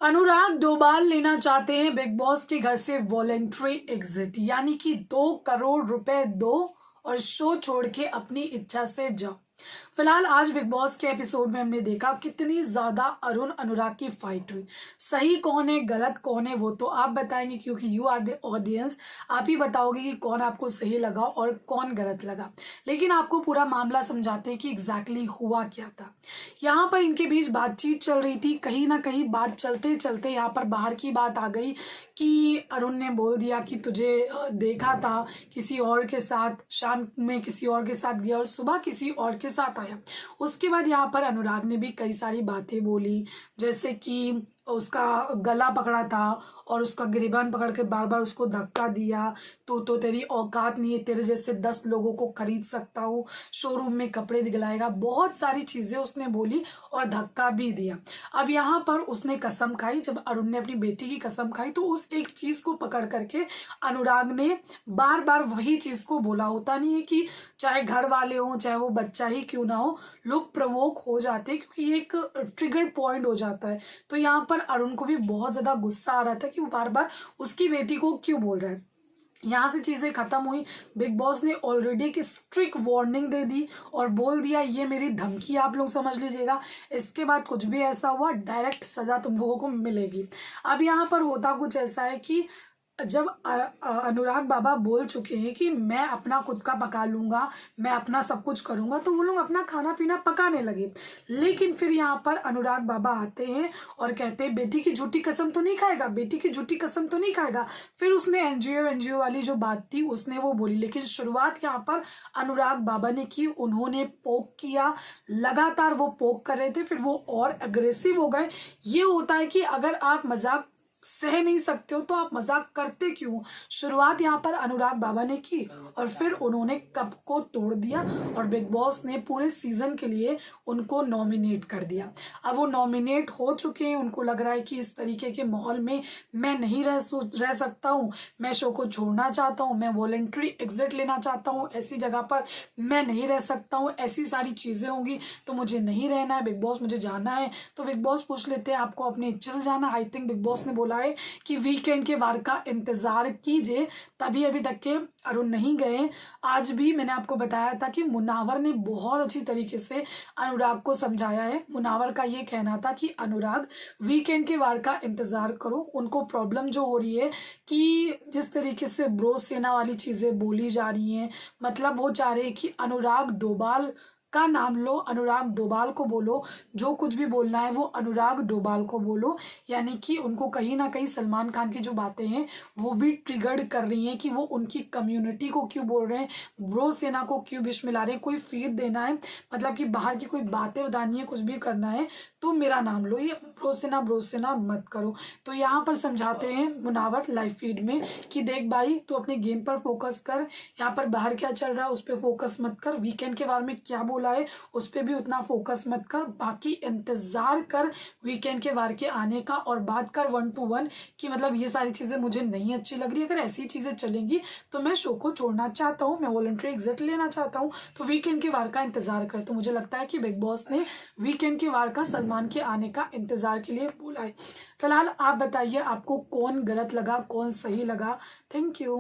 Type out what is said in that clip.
अनुराग डोभाल लेना चाहते हैं बिग बॉस के घर से वॉलेंट्री एग्जिट, यानी कि 2 करोड़ रुपए दो और शो छोड़ के अपनी इच्छा से जाओ। फिलहाल आज बिग बॉस के एपिसोड में हमने देखा कितनी ज्यादा अरुण अनुराग की फाइट हुई। सही कौन है गलत कौन है वो तो आप बताएंगे, क्योंकि यू आर द ऑडियंस। आप ही बताओगे कि कौन आपको सही लगा और कौन गलत लगा। लेकिन आपको पूरा मामला समझाते हैं कि एग्जैक्टली हुआ क्या था। यहाँ पर इनके बीच बातचीत चल रही थी, कहीं ना कहीं बात चलते चलते यहाँ पर बाहर की बात आ गई कि अरुण ने बोल दिया कि तुझे देखा था किसी और के साथ, शाम में किसी और के साथ गया और सुबह किसी और के साथ आया। उसके बाद यहाँ पर अनुराग ने भी कई सारी बातें बोली, जैसे कि उसका गला पकड़ा था और उसका गिरीबान पकड़ के बार बार उसको धक्का दिया। तो तेरी औकात नहीं है, तेरे जैसे 10 लोगों को खरीद सकता हूँ, शोरूम में कपड़े दिखलाएगा, बहुत सारी चीजें उसने बोली और धक्का भी दिया। अब यहाँ पर उसने कसम खाई, जब अरुण ने अपनी बेटी की कसम खाई तो उस एक चीज को पकड़ करके अनुराग ने बार बार वही चीज को बोला। होता नहीं है कि चाहे घर वाले हों चाहे वो बच्चा ही क्यों ना हो, लोग प्रवोक हो जाते हैं क्योंकि ये एक ट्रिगर पॉइंट हो जाता है। तो यहाँ पर अरुण को भी बहुत ज्यादा गुस्सा आ रहा था कि वो बार बार उसकी बेटी को क्यों बोल रहा है। यहाँ से चीजें खत्म हुई। बिग बॉस ने ऑलरेडी एक स्ट्रिक्ट वार्निंग दे दी और बोल दिया ये मेरी धमकी आप लोग समझ लीजिएगा, इसके बाद कुछ भी ऐसा हुआ डायरेक्ट सजा तुम लोगों को मिलेगी। अब यहाँ पर होता कुछ ऐसा है कि जब अनुराग बाबा बोल चुके हैं कि मैं अपना खुद का पका लूंगा, मैं अपना सब कुछ करूंगा, तो वो लोग अपना खाना पीना पकाने लगे। लेकिन फिर यहाँ पर अनुराग बाबा आते हैं और कहते हैं बेटी की झूठी कसम तो नहीं खाएगा, बेटी की झूठी कसम तो नहीं खाएगा। फिर उसने एनजीओ वाली जो बात थी उसने वो बोली, लेकिन शुरुआत यहाँ पर अनुराग बाबा ने की। उन्होंने पोक किया, लगातार वो पोक कर रहे थे, फिर वो और अग्रेसिव हो गए। ये होता है कि अगर आप मजाक सह नहीं सकते हो तो आप मजाक करते क्यों। शुरुआत यहाँ पर अनुराग बाबा ने की और फिर उन्होंने कप को तोड़ दिया और बिग बॉस ने पूरे सीजन के लिए उनको नॉमिनेट कर दिया। अब वो नॉमिनेट हो चुके हैं, उनको लग रहा है कि इस तरीके के माहौल में मैं नहीं रह सकता हूँ, मैं शो को छोड़ना चाहता हूँ, मैं वॉलेंट्री एग्जिट लेना चाहता हूँ, ऐसी जगह पर मैं नहीं रह सकता हूँ, ऐसी सारी चीजें होंगी तो मुझे नहीं रहना है, बिग बॉस मुझे जाना है। तो बिग बॉस पूछ लेते हैं आपको अपनी इच्छा से जाना। आई थिंक बिग बॉस ने बोला है कि वीकेंड के वार का इंतजार कीजिए, तभी अभी तक के अरुण नहीं गए। आज भी मैंने आपको बताया था कि मुनावर ने बहुत अच्छी तरीके से अनुराग को समझाया है। मुनावर का ये कहना था कि अनुराग वीकेंड के वार का इंतजार करो। उनको प्रॉब्लम जो हो रही है कि जिस तरीके से ब्रो सेना वाली चीजें बोली जा रही हैं, मतलब वो चाह रहे हैं कि अनुराग डोभाल का नाम लो, अनुराग डोभाल को बोलो, जो कुछ भी बोलना है वो अनुराग डोभाल को बोलो। यानी कि उनको कहीं ना कहीं सलमान खान की जो बातें हैं वो भी ट्रिगर्ड कर रही हैं कि वो उनकी कम्युनिटी को क्यों बोल रहे हैं, ब्रो सेना को क्यों बीच मिला रहे हैं। कोई फीड देना है, मतलब कि बाहर की कोई बातें बतानी है, कुछ भी करना है तो मेरा नाम लो, ये ब्रो सेना मत करो। तो यहाँ पर समझाते हैं मुनावर लाइव फीड में कि देख भाई तू अपने गेम पर फोकस कर, यहाँ पर बाहर क्या चल रहा है उस पर फोकस मत कर, वीकेंड के बारे में क्या बोला है उस पर भी उतना फोकस मत कर, बाकी इंतजार कर वीकेंड के वार के आने का और बात कर 1 to 1 कि मतलब ये सारी चीजें मुझे नहीं अच्छी लग रही। अगर ऐसी चीजें चलेंगी तो मैं शो को छोड़ना चाहता हूँ, मैं वॉलंटरी एग्जिट लेना चाहता हूँ, तो वीकेंड के वार का इंतजार कर। तो मुझे लगता है कि बिग बॉस ने वीकेंड के वार का सलमान के आने का इंतजार के लिए बोला है। फिलहाल आप बताइए आपको कौन गलत लगा कौन सही लगा। Thank you.